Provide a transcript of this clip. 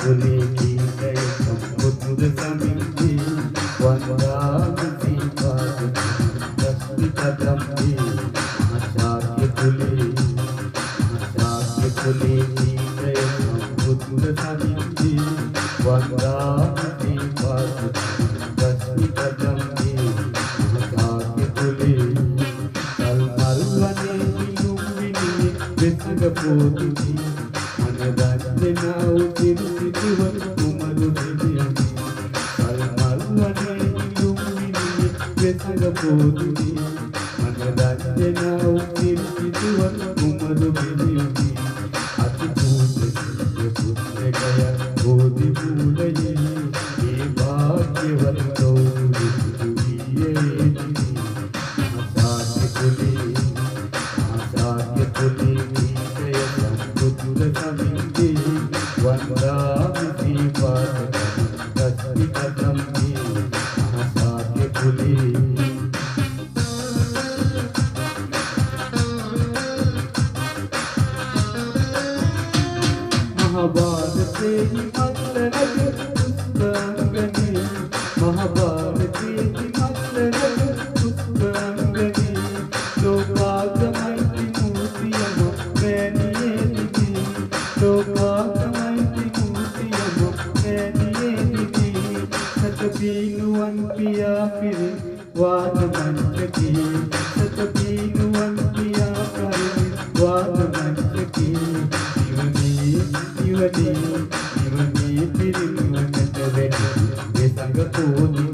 කුලේ කීකය සම්බුද්ධ සමිති වන්දාමි පාද දස්ති කදම්මි ආශාක්‍ය කුලේ කීකය සම්බුද්ධ සමිති වන්දාමි පාද දස්ති කදම්මි ආශාක්‍ය කුලේ කල්මල් වනේ නිලුම්බිනි වෙසඟ පොදුති අනදන්නා උතිරිතුව කුමරු දෙවියනි කල්මල් වනේ නිලුම්බිනි වෙසඟ පොදුති අනදන්නා උතිරිතුව කුමරු දෙවියනි අති පූජනීය පුත්‍රකය බෝධි මූලයේ ඒ වාක්‍යවත් කෞරුදු වියේ ආශාක්‍ය කුලේ කීකය සම්බුද්ධ සමිති වන්දාමි පාද දස්ති කදම්මි ආශාක්‍ය කුලේ महाभारते मत्लरग पुष्पांगनी महाभारते मत्लरग पुष्पांगनी लोकागमैति मूर्तियम मैनिये दिदी लोकागमैति मूर्तियम मैनिये दिदी सतबीनुवन पिया फिरे वाद मंचकी सतबीनुवन पिया फिरे वाद मंचकी Ivani, pirinwanata vedi, vesanga podi